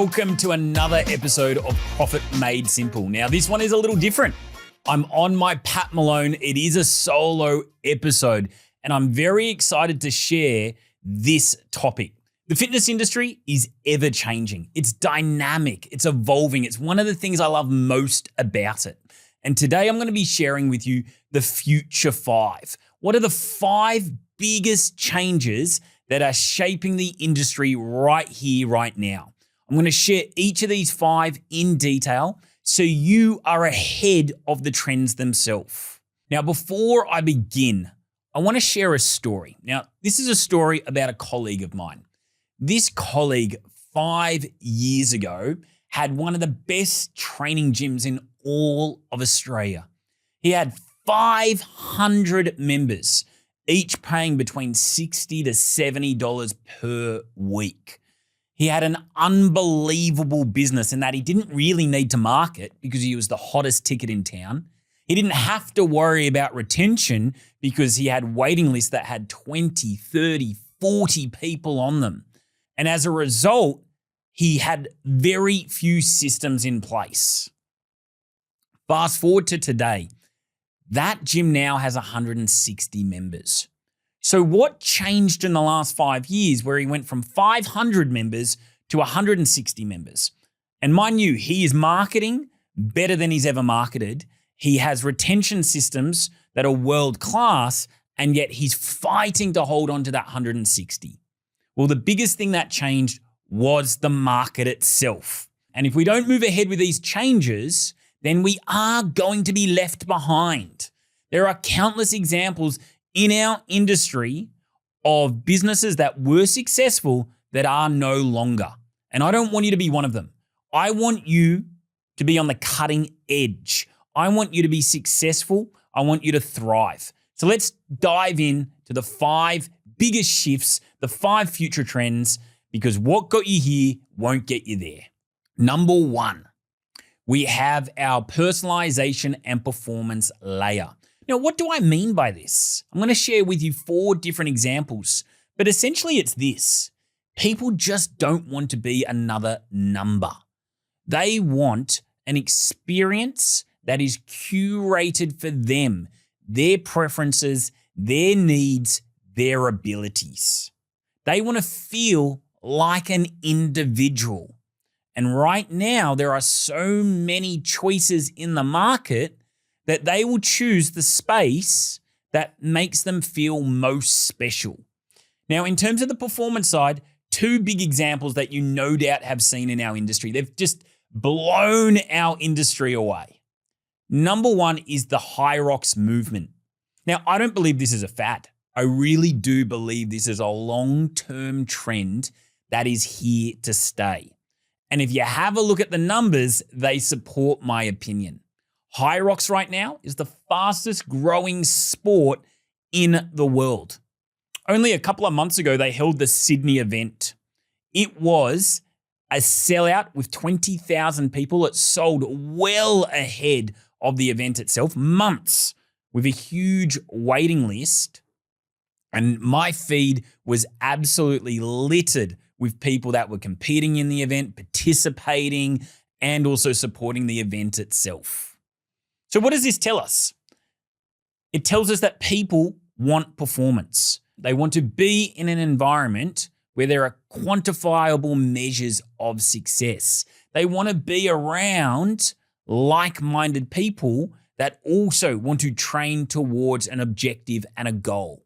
welcome to another episode of Profit Made Simple. Now, this one is a little different. I'm on my Pat Malone. It is a solo episode, and I'm very excited to share this topic. The fitness industry is ever changing. It's dynamic. It's evolving. It's one of the things I love most about it. And today I'm going to be sharing with you the Future 5. What are the 5 biggest changes that are shaping the industry right here, right now? I'm going to share each of these 5 in detail so you are ahead of the trends themselves. Now, before I begin, I want to share a story. Now, this is a story about a colleague of mine. This colleague 5 years ago had one of the best training gyms in all of Australia. He had 500 members, each paying between $60 to $70 per week. He had an unbelievable business in that he didn't really need to market because he was the hottest ticket in town. He didn't have to worry about retention because he had waiting lists that had 20, 30, 40 people on them. And as a result, he had very few systems in place. Fast forward to today, that gym now has 160 members. So what changed in the last 5 years where he went from 500 members to 160 members? And mind you, he is marketing better than he's ever marketed. He has retention systems that are world-class, and yet he's fighting to hold on to that 160. Well, the biggest thing that changed was the market itself. And if we don't move ahead with these changes, then we are going to be left behind. There are countless examples in our industry of businesses that were successful that are no longer. And I don't want you to be one of them. I want you to be on the cutting edge. I want you to be successful. I want you to thrive. So let's dive in to the 5 biggest shifts, the 5 future trends, because what got you here won't get you there. Number 1, we have our personalization and performance layer. Now, what do I mean by this? I'm going to share with you 4 different examples, but essentially it's this. People just don't want to be another number. They want an experience that is curated for them, their preferences, their needs, their abilities. They want to feel like an individual. And right now, there are so many choices in the market that they will choose the space that makes them feel most special. Now, in terms of the performance side, 2 big examples that you no doubt have seen in our industry. They've just blown our industry away. Number 1 is the HYROX movement. Now, I don't believe this is a fad. I really do believe this is a long-term trend that is here to stay. And if you have a look at the numbers, they support my opinion. HYROX right now is the fastest growing sport in the world. Only a couple of months ago, they held the Sydney event. It was a sellout with 20,000 people. It sold well ahead of the event itself, months, with a huge waiting list. And my feed was absolutely littered with people that were competing in the event, participating, and also supporting the event itself. So what does this tell us? It tells us that people want performance. They want to be in an environment where there are quantifiable measures of success. They want to be around like-minded people that also want to train towards an objective and a goal.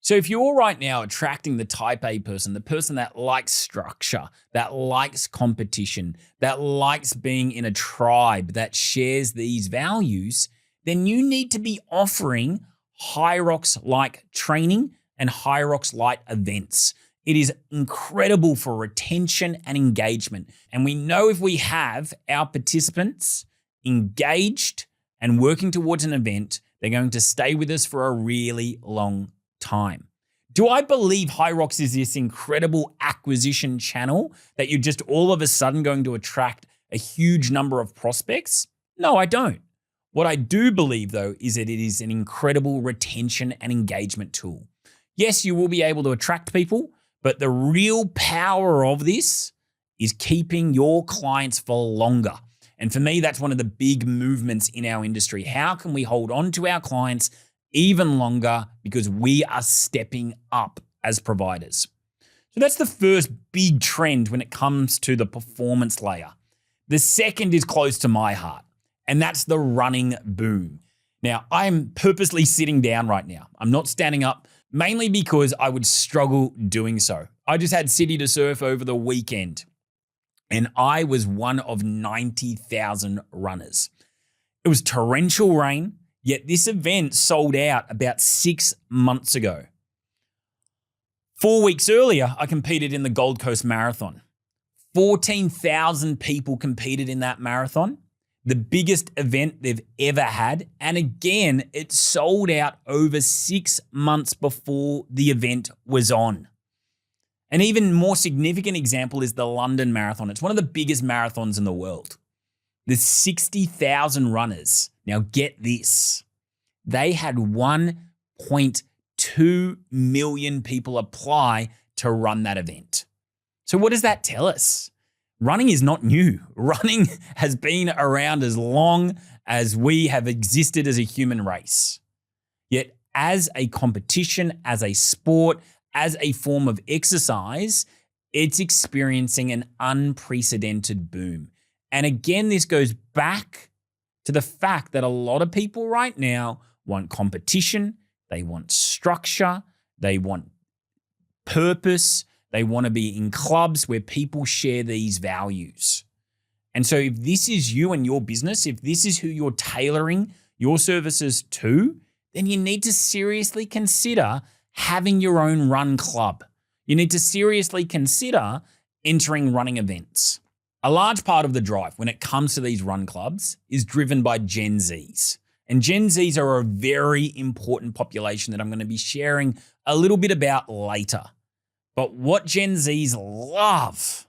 So if you're right now attracting the type A person, the person that likes structure, that likes competition, that likes being in a tribe that shares these values, then you need to be offering HYROX-like training and HYROX-like events. It is incredible for retention and engagement. And we know if we have our participants engaged and working towards an event, they're going to stay with us for a really long time. Do I believe HYROX is this incredible acquisition channel that you're just all of a sudden going to attract a huge number of prospects? No, I don't. What I do believe, though, is that it is an incredible retention and engagement tool. Yes, you will be able to attract people, but the real power of this is keeping your clients for longer. And for me, that's one of the big movements in our industry. How can we hold on to our clients even longer because we are stepping up as providers? So that's the first big trend when it comes to the performance layer. The second is close to my heart, and that's the running boom. Now, I'm purposely sitting down right now. I'm not standing up, mainly because I would struggle doing so. I just had City to Surf over the weekend, and I was one of 90,000 runners. It was torrential rain, yet this event sold out about 6 months ago. 4 weeks earlier, I competed in the Gold Coast Marathon. 14,000 people competed in that marathon, the biggest event they've ever had. And again, it sold out over 6 months before the event was on. An even more significant example is the London Marathon. It's one of the biggest marathons in the world. There's 60,000 runners. Now get this. They had 1.2 million people apply to run that event. So what does that tell us? Running is not new. Running has been around as long as we have existed as a human race. Yet as a competition, as a sport, as a form of exercise, it's experiencing an unprecedented boom. And again, this goes back to the fact that a lot of people right now want competition, they want structure, they want purpose, they want to be in clubs where people share these values. And so if this is you and your business, if this is who you're tailoring your services to, then you need to seriously consider having your own run club. You need to seriously consider entering running events. A large part of the drive when it comes to these run clubs is driven by Gen Zs. And Gen Zs are a very important population that I'm going to be sharing a little bit about later. But what Gen Zs love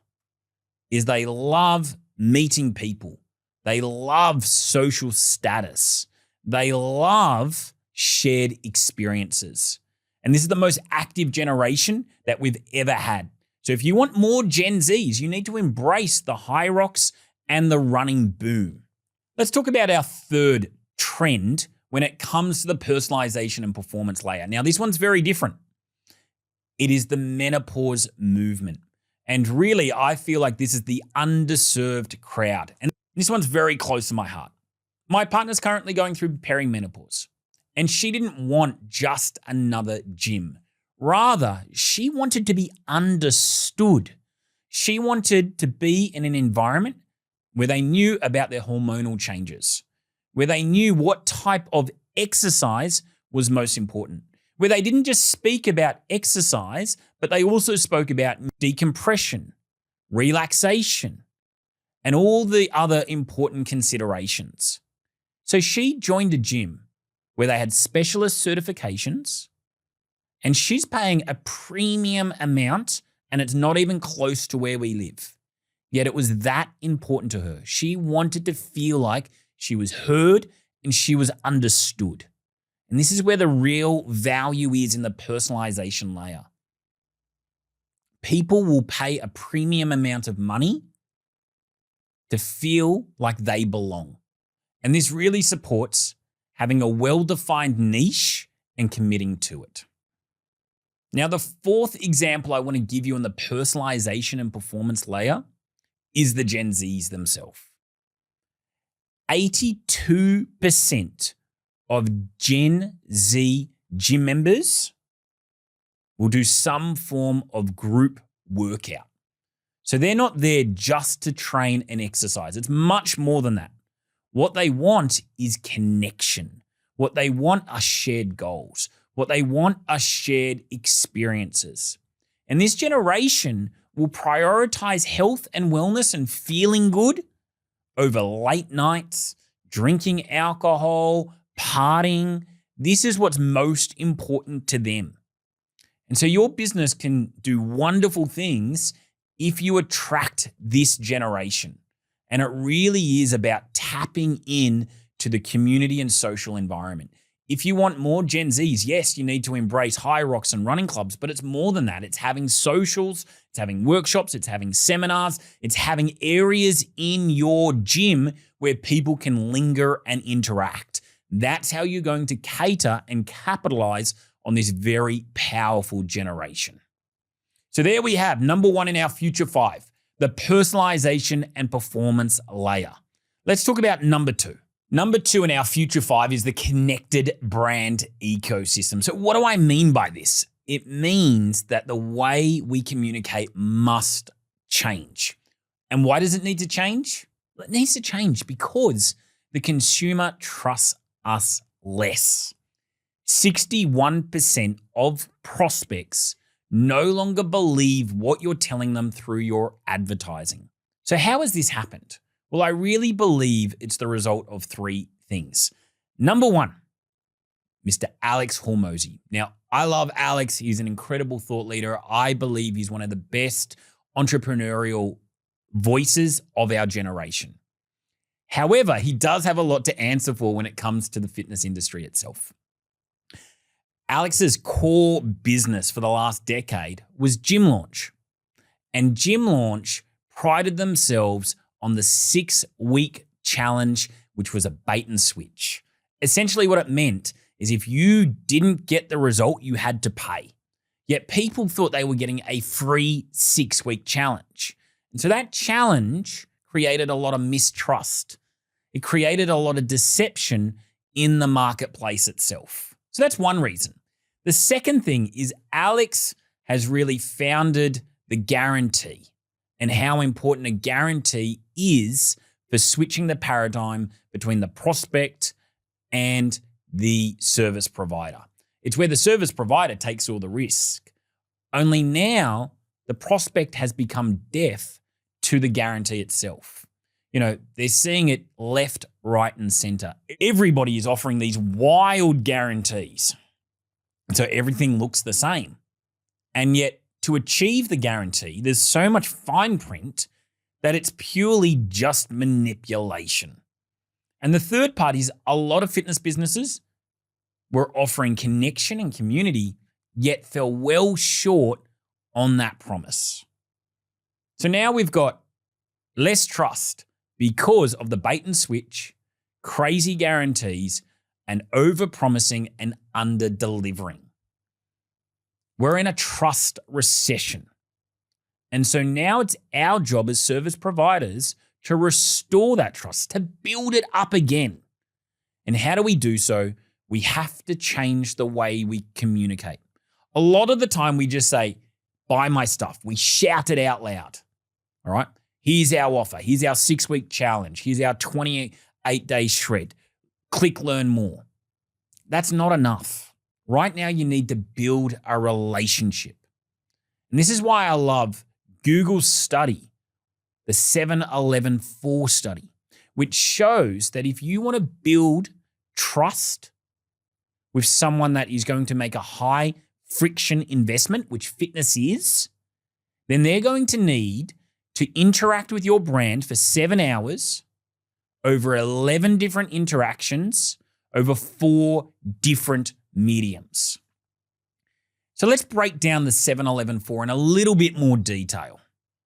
is they love meeting people. They love social status. They love shared experiences. And this is the most active generation that we've ever had. So if you want more Gen Zs, you need to embrace the HYROX and the running boom. Let's talk about our third trend when it comes to the personalization and performance layer. Now, this one's very different. It is the menopause movement. And really, I feel like this is the underserved crowd. And this one's very close to my heart. My partner's currently going through perimenopause. And she didn't want just another gym. Rather, she wanted to be understood. She wanted to be in an environment where they knew about their hormonal changes, where they knew what type of exercise was most important, where they didn't just speak about exercise, but they also spoke about decompression, relaxation, and all the other important considerations. So she joined a gym where they had specialist certifications, and she's paying a premium amount, and it's not even close to where we live. Yet it was that important to her. She wanted to feel like she was heard and she was understood. And this is where the real value is in the personalization layer. People will pay a premium amount of money to feel like they belong. And this really supports having a well-defined niche and committing to it. Now, the fourth example I want to give you on the personalization and performance layer is the Gen Zs themselves. 82% of Gen Z gym members will do some form of group workout. So they're not there just to train and exercise. It's much more than that. What they want is connection. What they want are shared goals. What they want are shared experiences. And this generation will prioritize health and wellness and feeling good over late nights, drinking alcohol, partying. This is what's most important to them. And so your business can do wonderful things if you attract this generation. And it really is about tapping in to the community and social environment. If you want more Gen Zs, yes, you need to embrace HYROX and running clubs, but it's more than that. It's having socials, it's having workshops, it's having seminars, it's having areas in your gym where people can linger and interact. That's how you're going to cater and capitalize on this very powerful generation. So there we have number 1 in our future 5, the personalization and performance layer. Let's talk about number 2. Number 2 in our future 5 is the connected brand ecosystem. So what do I mean by this? It means that the way we communicate must change. And why does it need to change? It needs to change because the consumer trusts us less. 61% of prospects no longer believe what you're telling them through your advertising. So how has this happened? Well, I really believe it's the result of 3 things. Number 1, Mr. Alex Hormozi. Now, I love Alex. He's an incredible thought leader. I believe he's one of the best entrepreneurial voices of our generation. However, he does have a lot to answer for when it comes to the fitness industry itself. Alex's core business for the last decade was Gym Launch. And Gym Launch prided themselves on the 6-week challenge, which was a bait and switch. Essentially what it meant is if you didn't get the result, you had to pay. Yet people thought they were getting a free 6-week challenge. And so that challenge created a lot of mistrust. It created a lot of deception in the marketplace itself. So that's one reason. The second thing is Alex has really founded the guarantee and how important a guarantee is for switching the paradigm between the prospect and the service provider. It's where the service provider takes all the risk. Only now the prospect has become deaf to the guarantee itself. You know, they're seeing it left, right, and center. Everybody is offering these wild guarantees. And so everything looks the same. And yet to achieve the guarantee, there's so much fine print that it's purely just manipulation. And the third part is a lot of fitness businesses were offering connection and community, yet fell well short on that promise. So now we've got less trust because of the bait and switch, crazy guarantees, and over-promising and under-delivering. We're in a trust recession. And so now it's our job as service providers to restore that trust, to build it up again. And how do we do so? We have to change the way we communicate. A lot of the time we just say, buy my stuff. We shout it out loud. All right. Here's our offer. Here's our 6-week challenge. Here's our 28-day shred. Click, learn more. That's not enough. Right now, you need to build a relationship. And this is why I love Google's study, the 7-11-4 study, which shows that if you want to build trust with someone that is going to make a high friction investment, which fitness is, then they're going to need to interact with your brand for 7 hours over 11 different interactions over 4 different mediums. So let's break down the 7-11-4 in a little bit more detail.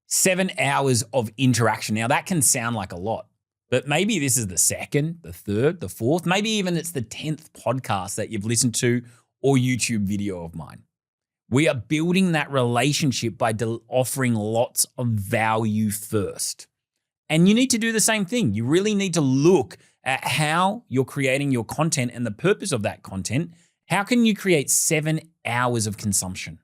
7 hours of interaction. Now that can sound like a lot, but maybe this is the 2nd, the 3rd, the 4th, maybe even it's the 10th podcast that you've listened to or YouTube video of mine. We are building that relationship by offering lots of value first. And you need to do the same thing. You really need to look at how you're creating your content and the purpose of that content. How can you create 7 hours of consumption?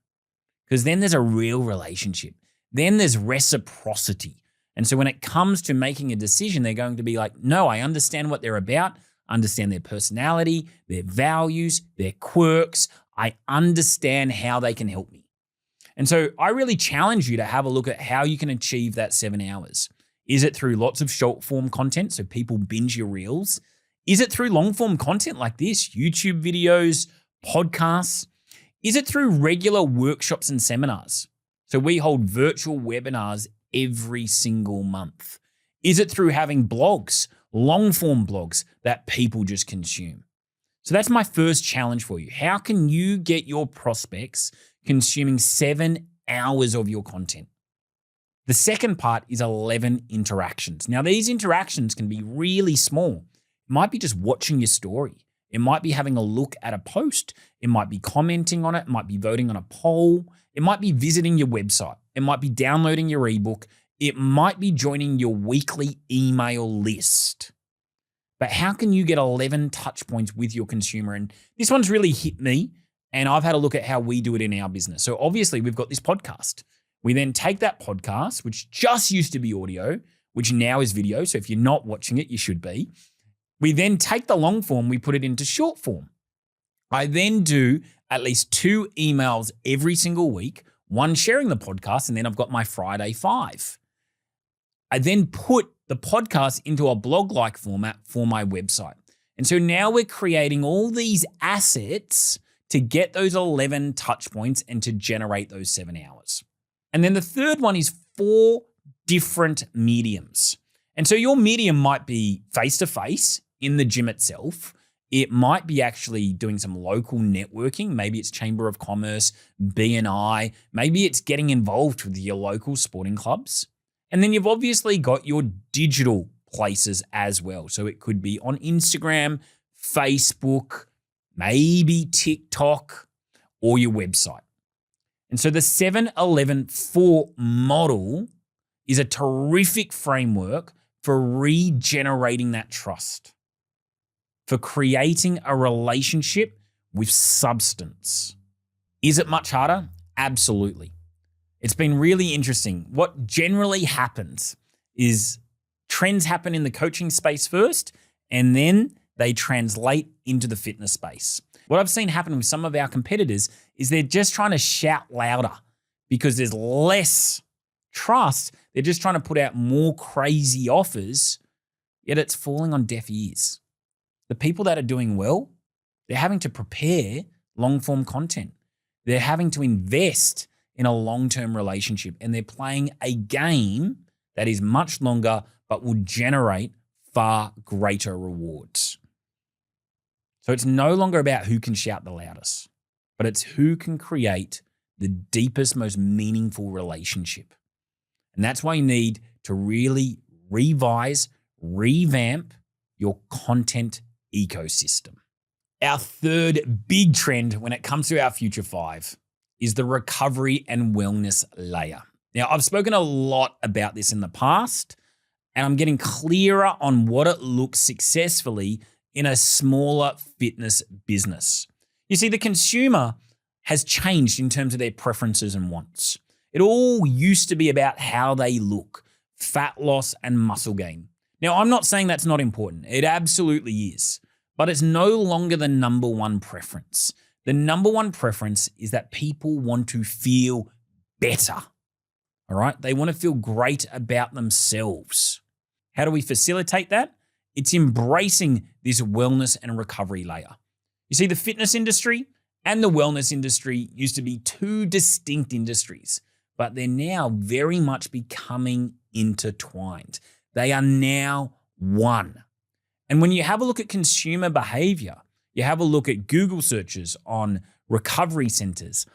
Because then there's a real relationship. Then there's reciprocity. And so when it comes to making a decision, they're going to be like, no, I understand what they're about, understand their personality, their values, their quirks. I understand how they can help me. And so I really challenge you to have a look at how you can achieve that 7 hours. Is it through lots of short form content so people binge your reels? Is it through long form content like this, YouTube videos, podcasts? Is it through regular workshops and seminars? So we hold virtual webinars every single month. Is it through having blogs, long form blogs that people just consume? So that's my first challenge for you. How can you get your prospects consuming 7 hours of your content? The second part is 11 interactions. Now, these interactions can be really small. It might be just watching your story. It might be having a look at a post. It might be commenting on it. It might be voting on a poll. It might be visiting your website. It might be downloading your ebook. It might be joining your weekly email list. But how can you get 11 touch points with your consumer? And this one's really hit me, and I've had a look at how we do it in our business. So obviously we've got this podcast. We then take that podcast, which just used to be audio, which now is video. So if you're not watching it, you should be. We then take the long form, we put it into short form. I then do at least 2 emails every single week, one sharing the podcast, and then I've got my Friday 5. I then put the podcast into a blog-like format for my website. And so now we're creating all these assets to get those 11 touch points and to generate those 7 hours. And then the third one is 4 different mediums. And so your medium might be face-to-face in the gym itself. It might be actually doing some local networking. Maybe it's Chamber of Commerce, BNI. Maybe it's getting involved with your local sporting clubs. And then you've obviously got your digital places as well. So it could be on Instagram, Facebook, maybe TikTok, or your website. And so the 7-11-4 model is a terrific framework for regenerating that trust, for creating a relationship with substance. Is it much harder? Absolutely. It's been really interesting. What generally happens is trends happen in the coaching space first, and then they translate into the fitness space. What I've seen happen with some of our competitors is they're just trying to shout louder because there's less trust. They're just trying to put out more crazy offers, yet it's falling on deaf ears. The people that are doing well, they're having to prepare long-form content. They're having to invest in a long-term relationship, and they're playing a game that is much longer but will generate far greater rewards. So it's no longer about who can shout the loudest, but it's who can create the deepest, most meaningful relationship. And that's why you need to really revise, revamp your content ecosystem. Our third big trend when it comes to our Future 5 is the recovery and wellness layer. Now, I've spoken a lot about this in the past, and I'm getting clearer on what it looks successfully in a smaller fitness business. You see, the consumer has changed in terms of their preferences and wants. It all used to be about how they look, fat loss and muscle gain. Now, I'm not saying that's not important. It absolutely is, but it's no longer the number one preference. The number one preference is that people want to feel better, all right? They want to feel great about themselves. How do we facilitate that? It's embracing this wellness and recovery layer. You see, the fitness industry and the wellness industry used to be 2 distinct industries, but they're now very much becoming intertwined. They are now one. And when you have a look at consumer behavior, you have a look at Google searches on recovery centers,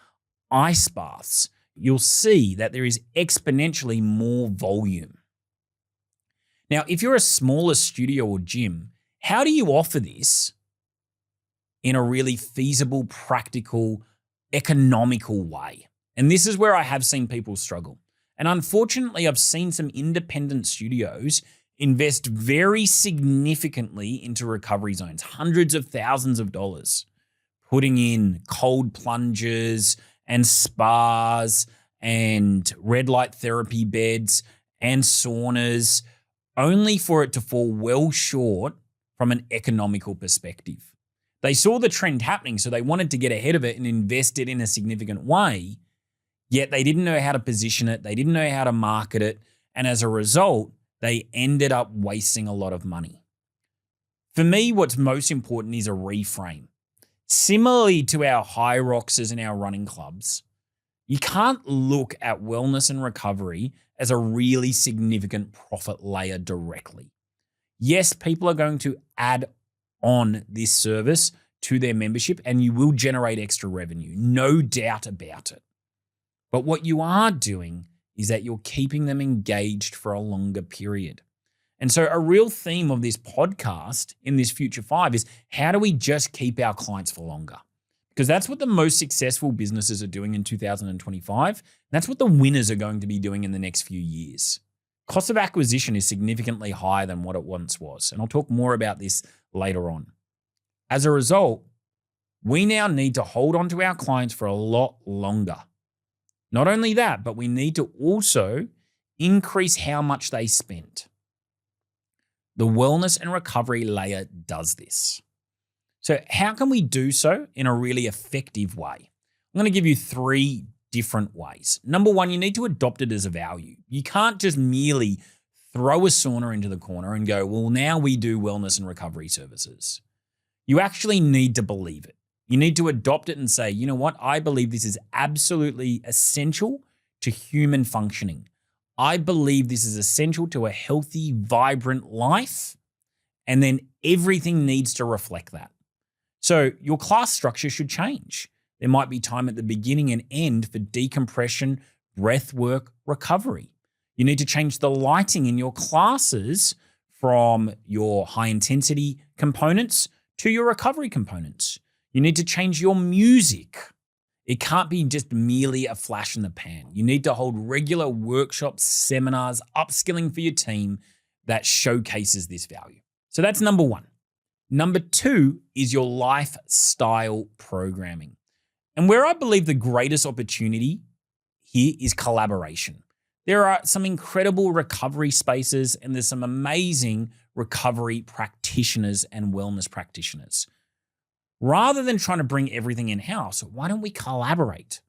ice baths, you'll see that there is exponentially more volume. Now, if you're a smaller studio or gym, how do you offer this in a really feasible, practical, economical way? And this is where I have seen people struggle. And unfortunately, I've seen some independent studios invest very significantly into recovery zones, hundreds of thousands of dollars, putting in cold plunges and spas and red light therapy beds and saunas, only for it to fall well short from an economical perspective. They saw the trend happening, so they wanted to get ahead of it and invest it in a significant way, yet they didn't know how to position it, they didn't know how to market it, and as a result, they ended up wasting a lot of money. For me, what's most important is a reframe. Similarly to our HYROXs and our running clubs, you can't look at wellness and recovery as a really significant profit layer directly. Yes, people are going to add on this service to their membership and you will generate extra revenue, no doubt about it. But what you are doing is that you're keeping them engaged for a longer period. And so a real theme of this podcast in this Future 5 is how do we just keep our clients for longer? Because that's what the most successful businesses are doing in 2025. That's what the winners are going to be doing in the next few years. Cost of acquisition is significantly higher than what it once was. And I'll talk more about this later on. As a result, we now need to hold on to our clients for a lot longer. Not only that, but we need to also increase how much they spend. The wellness and recovery layer does this. So how can we do so in a really effective way? I'm going to give you 3 different ways. Number 1, you need to adopt it as a value. You can't just merely throw a sauna into the corner and go, well, now we do wellness and recovery services. You actually need to believe it. You need to adopt it and say, you know what? I believe this is absolutely essential to human functioning. I believe this is essential to a healthy, vibrant life. And then everything needs to reflect that. So your class structure should change. There might be time at the beginning and end for decompression, breath work, recovery. You need to change the lighting in your classes from your high intensity components to your recovery components. You need to change your music. It can't be just merely a flash in the pan. You need to hold regular workshops, seminars, upskilling for your team that showcases this value. So that's number 1. Number 2 is your lifestyle programming. And where I believe the greatest opportunity here is collaboration. There are some incredible recovery spaces and there's some amazing recovery practitioners and wellness practitioners. Rather than trying to bring everything in-house, why don't we collaborate?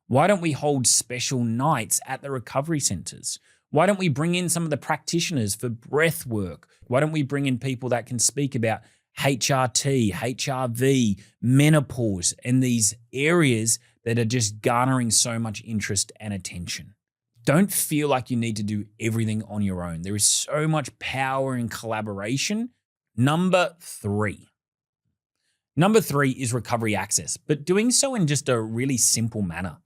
Why don't we hold special nights at the recovery centers? Why don't we bring in some of the practitioners for breath work? Why don't we bring in people that can speak about HRT, HRV, menopause, and these areas that are just garnering so much interest and attention? Don't feel like you need to do everything on your own. There is so much power in collaboration. Number 3 is recovery access, but doing so in just a really simple manner.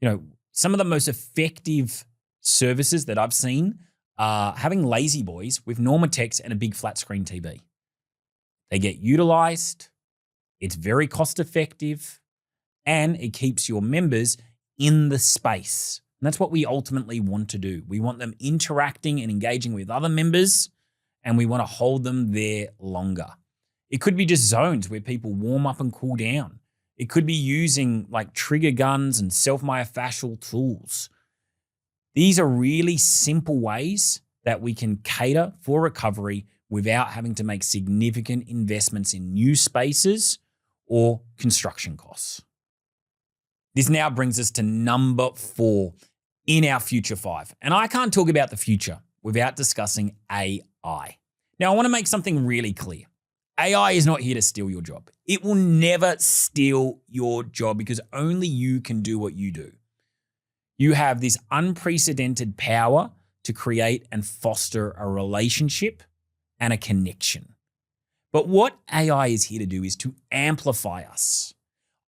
You know, some of the most effective services that I've seen are having lazy boys with Normatex and a big flat screen TV. They get utilized, it's very cost effective, and it keeps your members in the space. And that's what we ultimately want to do. We want them interacting and engaging with other members, and we want to hold them there longer. It could be just zones where people warm up and cool down. It could be using like trigger guns and self-myofascial tools. These are really simple ways that we can cater for recovery without having to make significant investments in new spaces or construction costs. This now brings us to number 4 in our Future 5. And I can't talk about the future without discussing AI. Now, I want to make something really clear. AI is not here to steal your job. It will never steal your job because only you can do what you do. You have this unprecedented power to create and foster a relationship and a connection. But what AI is here to do is to amplify us.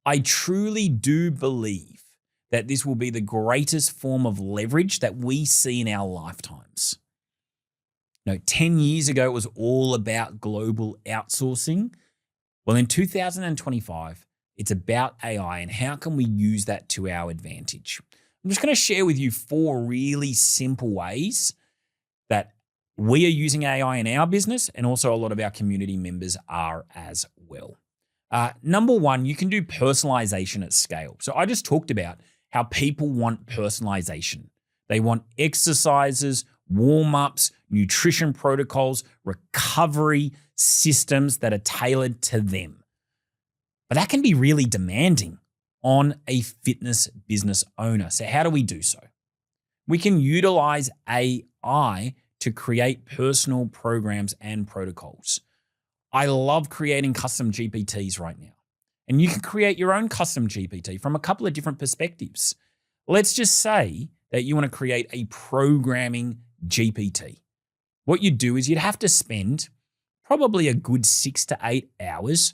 I truly do believe that this will be the greatest form of leverage that we see in our lifetimes. 10 years ago, it was all about global outsourcing. Well, in 2025, it's about AI and how can we use that to our advantage. I'm just going to share with you 4 really simple ways that we are using AI in our business and also a lot of our community members are as well. Number 1, you can do personalization at scale. So I just talked about how people want personalization. They want exercises, warm-ups, nutrition protocols, recovery systems that are tailored to them. But that can be really demanding on a fitness business owner. So how do we do so? We can utilize AI to create personal programs and protocols. I love creating custom GPTs right now. And you can create your own custom GPT from a couple of different perspectives. Let's just say that you want to create a programming GPT. What you'd do is you'd have to spend probably a good 6 to 8 hours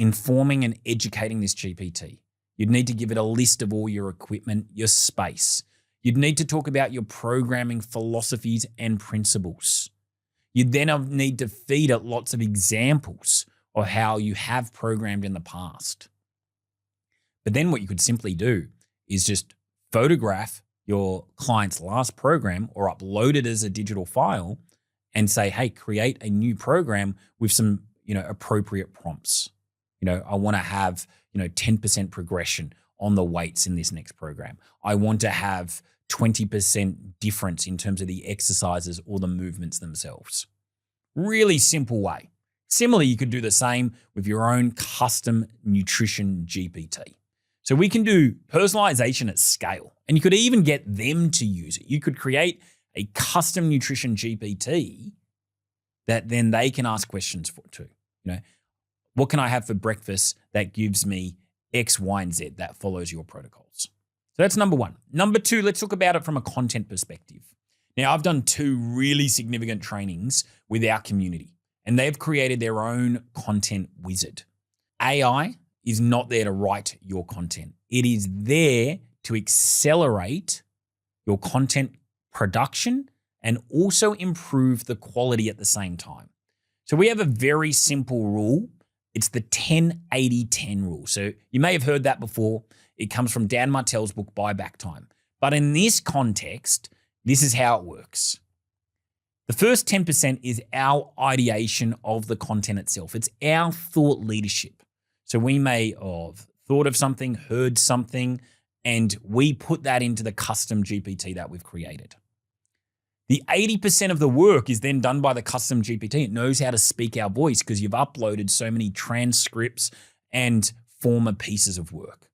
informing and educating this GPT. You'd need to give it a list of all your equipment, your space. You'd need to talk about your programming philosophies and principles. You'd then need to feed it lots of examples of how you have programmed in the past. But then what you could simply do is just photograph your client's last program or upload it as a digital file and say, hey, create a new program with some, appropriate prompts. I want to have, 10% progression on the weights in this next program. I want to have 20% difference in terms of the exercises or the movements themselves. Really simple way. Similarly, you could do the same with your own custom nutrition GPT. So we can do personalization at scale, and you could even get them to use it. You could create a custom nutrition GPT that then they can ask questions for too. What can I have for breakfast that gives me X, Y, and Z that follows your protocols? So that's number one. Number two, let's talk about it from a content perspective. Now, I've done 2 really significant trainings with our community, and they've created their own content wizard. AI is not there to write your content. It is there to accelerate your content production and also improve the quality at the same time. So we have a very simple rule. It's the 10-80-10 rule. So you may have heard that before. It comes from Dan Martell's book, Buy Back Time. But in this context, this is how it works. The first 10% is our ideation of the content itself. It's our thought leadership. So we may have thought of something, heard something, and we put that into the custom GPT that we've created. The 80% of the work is then done by the custom GPT. It knows how to speak our voice because you've uploaded so many transcripts and former pieces of work.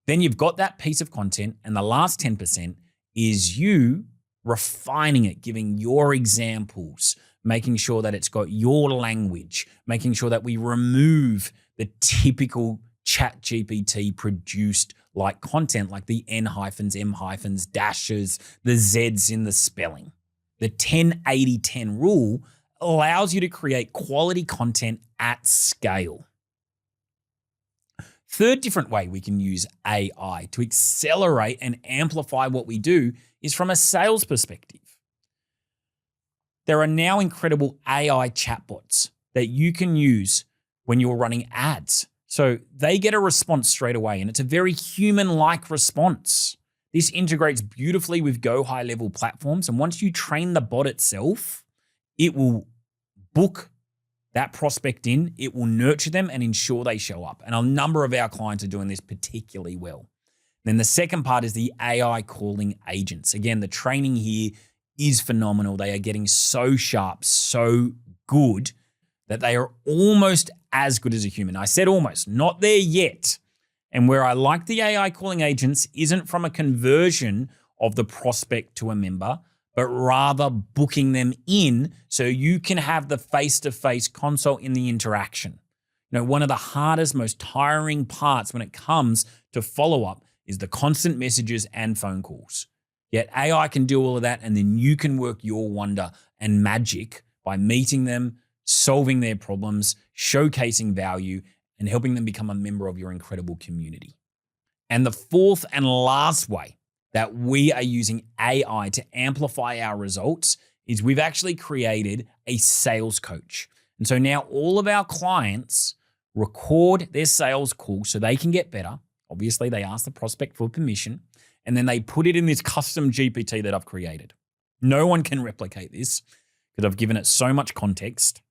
Then you've got that piece of content, and the last 10% is you refining it, giving your examples, making sure that it's got your language, making sure that we remove the typical chat GPT produced like content, like the N hyphens, M hyphens, dashes, the Zs in the spelling. The 10-80-10 rule allows you to create quality content at scale. Third different way we can use AI to accelerate and amplify what we do is from a sales perspective. There are now incredible AI chatbots that you can use when you're running ads. So they get a response straight away, and it's a very human-like response. This integrates beautifully with Go high-level platforms, and once you train the bot itself, it will book that prospect in, it will nurture them and ensure they show up. And a number of our clients are doing this particularly well. Then the second part is the AI calling agents. Again, the training here is phenomenal. They are getting so sharp, so good that they are almost as good as a human. I said almost, not there yet. And where I like the AI calling agents isn't from a conversion of the prospect to a member, but rather booking them in so you can have the face-to-face consult in the interaction. One of the hardest, most tiring parts when it comes to follow-up is the constant messages and phone calls. Yet AI can do all of that, and then you can work your wonder and magic by meeting them, solving their problems, showcasing value, and helping them become a member of your incredible community. And the fourth and last way that we are using AI to amplify our results is we've actually created a sales coach. And so now all of our clients record their sales call so they can get better. Obviously, they ask the prospect for permission, and then they put it in this custom GPT that I've created. No one can replicate this because I've given it so much context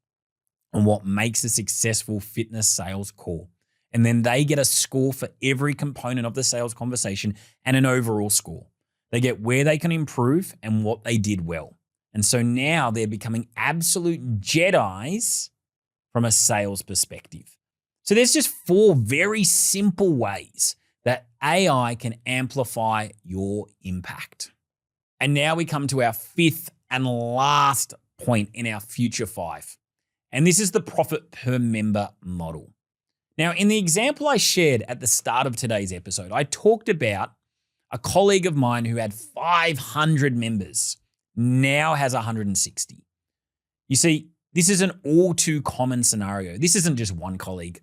on what makes a successful fitness sales call. And then they get a score for every component of the sales conversation and an overall score. They get where they can improve and what they did well. And so now they're becoming absolute Jedis from a sales perspective. So there's just 4 very simple ways that AI can amplify your impact. And now we come to our 5th and last point in our future 5. And this is the profit per member model. Now, in the example I shared at the start of today's episode, I talked about a colleague of mine who had 500 members, now has 160. You see, This is an all too common scenario. This isn't just one colleague.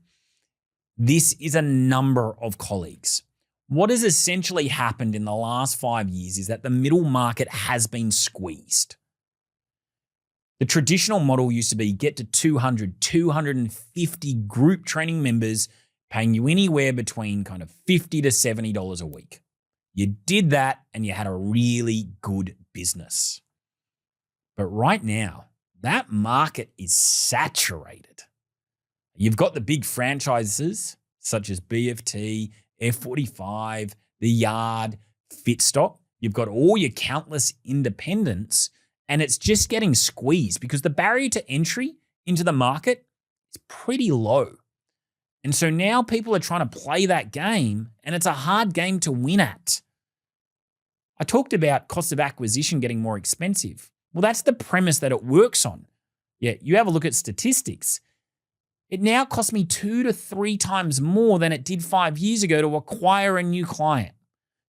This is a number of colleagues. What has essentially happened in the last 5 years is that the middle market has been squeezed. The traditional model used to be get to 200, 250 group training members paying you anywhere between kind of $50 to $70 a week. You did that and you had a really good business. But right now, that market is saturated. You've got the big franchises such as BFT, F45, The Yard, Fitstock. You've got all your countless independents, and it's just getting squeezed because the barrier to entry into the market is pretty low. And so now people are trying to play that game, and it's a hard game to win at. I talked about cost of acquisition getting more expensive. Well, that's the premise that it works on. Yeah, you have a look at statistics. It now costs me 2 to 3 times more than it did 5 years ago to acquire a new client.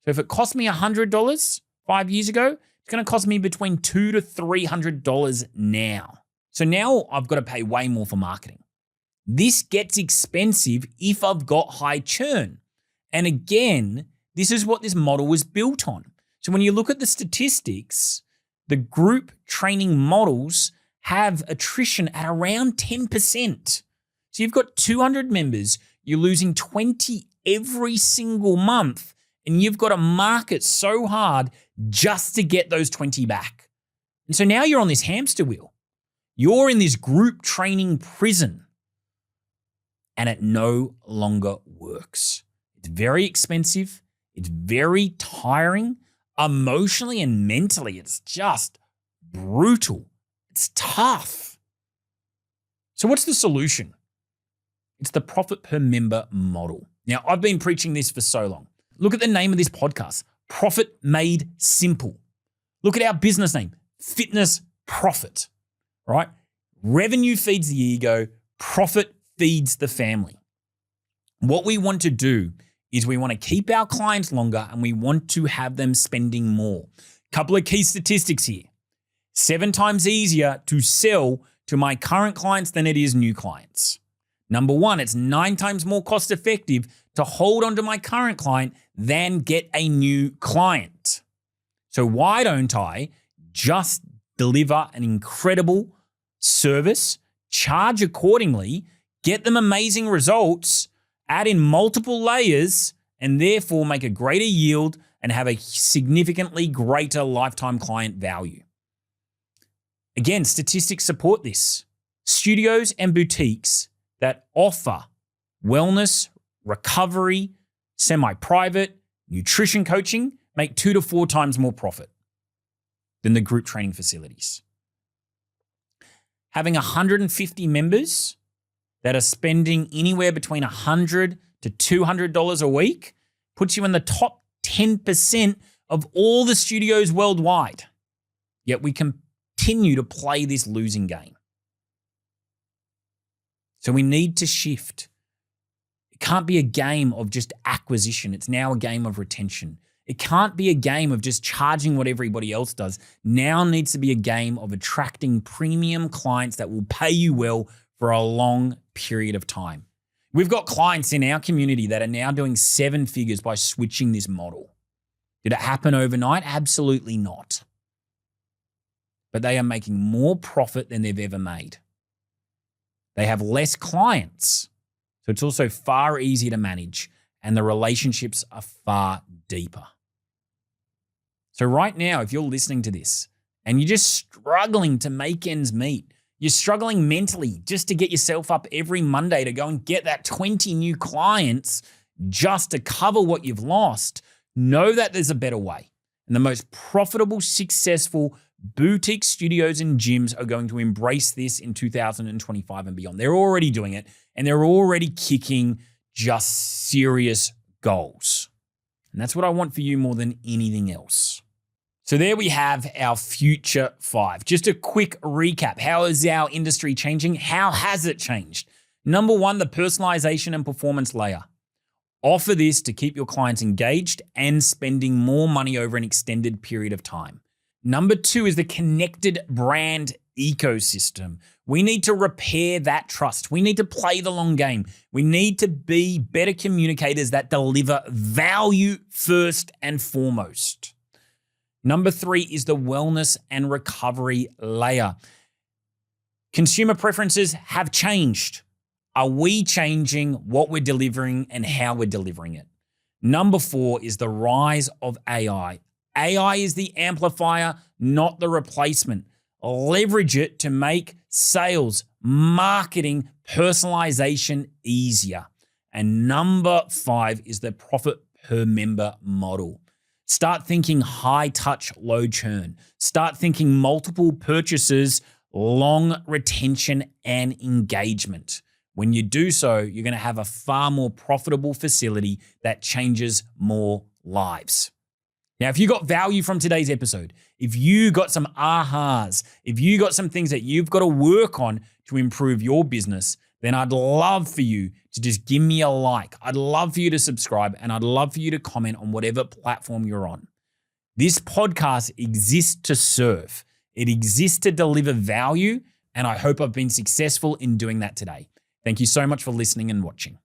So if it cost me $100 5 years ago, it's going to cost me between $200 to $300 now. So now I've got to pay way more for marketing. This gets expensive if I've got high churn. And again, this is what this model was built on. So when you look at the statistics, the group training models have attrition at around 10%. So you've got 200 members, you're losing 20 every single month, and you've got to market so hard just to get those 20 back. And so now you're on this hamster wheel. You're in this group training prison, and it no longer works. It's very expensive. It's very tiring. Emotionally and mentally, it's just brutal. It's tough. So what's the solution? It's the profit per member model. Now, I've been preaching this for so long. Look at the name of this podcast, Profit Made Simple. Look at our business name, Fitness Profit, right? Revenue feeds the ego, profit feeds the family. What we want to do is we want to keep our clients longer and we want to have them spending more. Couple of key statistics here. 7 times easier to sell to my current clients than it is new clients. Number 1, it's 9 times more cost effective to hold on to my current client than get a new client. So why don't I just deliver an incredible service, charge accordingly, get them amazing results, add in multiple layers, and therefore make a greater yield and have a significantly greater lifetime client value. Again, statistics support this. Studios and boutiques that offer wellness, recovery, semi-private, nutrition coaching make 2 to 4 times more profit than the group training facilities. Having 150 members that are spending anywhere between $100 to $200 a week puts you in the top 10% of all the studios worldwide. Yet we continue to play this losing game. So we need to shift. It can't be a game of just acquisition. It's now a game of retention. It can't be a game of just charging what everybody else does. Now needs to be a game of attracting premium clients that will pay you well for a long period of time. We've got clients in our community that are now doing 7 figures by switching this model. Did it happen overnight? Absolutely not. But they are making more profit than they've ever made. They have less clients, so it's also far easier to manage, and the relationships are far deeper. So right now, if you're listening to this and you're just struggling to make ends meet, you're struggling mentally just to get yourself up every Monday to go and get that 20 new clients just to cover what you've lost, know that there's a better way. And the most profitable, successful boutique studios and gyms are going to embrace this in 2025 and beyond. They're already doing it, and they're already kicking just serious goals. And that's what I want for you more than anything else. So there we have our future 5. Just a quick recap. How is our industry changing? How has it changed? Number 1, the personalization and performance layer. Offer this to keep your clients engaged and spending more money over an extended period of time. Number 2 is the connected brand ecosystem, We need to repair that trust. We need to play the long game. We need to be better communicators that deliver value first and foremost. Number 3 is the wellness and recovery layer. Consumer preferences have changed. Are we changing what we're delivering and how we're delivering it? Number 4 is the rise of AI. AI is the amplifier, not the replacement. Leverage it to make sales, marketing, personalization easier. And number 5 is the profit per member model. Start thinking high touch, low churn. Start thinking multiple purchases, long retention, and engagement. When you do so, you're going to have a far more profitable facility that changes more lives. Now, if you got value from today's episode, if you got some ahas, if you got some things that you've got to work on to improve your business, then I'd love for you to just give me a like. I'd love for you to subscribe, and I'd love for you to comment on whatever platform you're on. This podcast exists to serve. It exists to deliver value, and I hope I've been successful in doing that today. Thank you so much for listening and watching.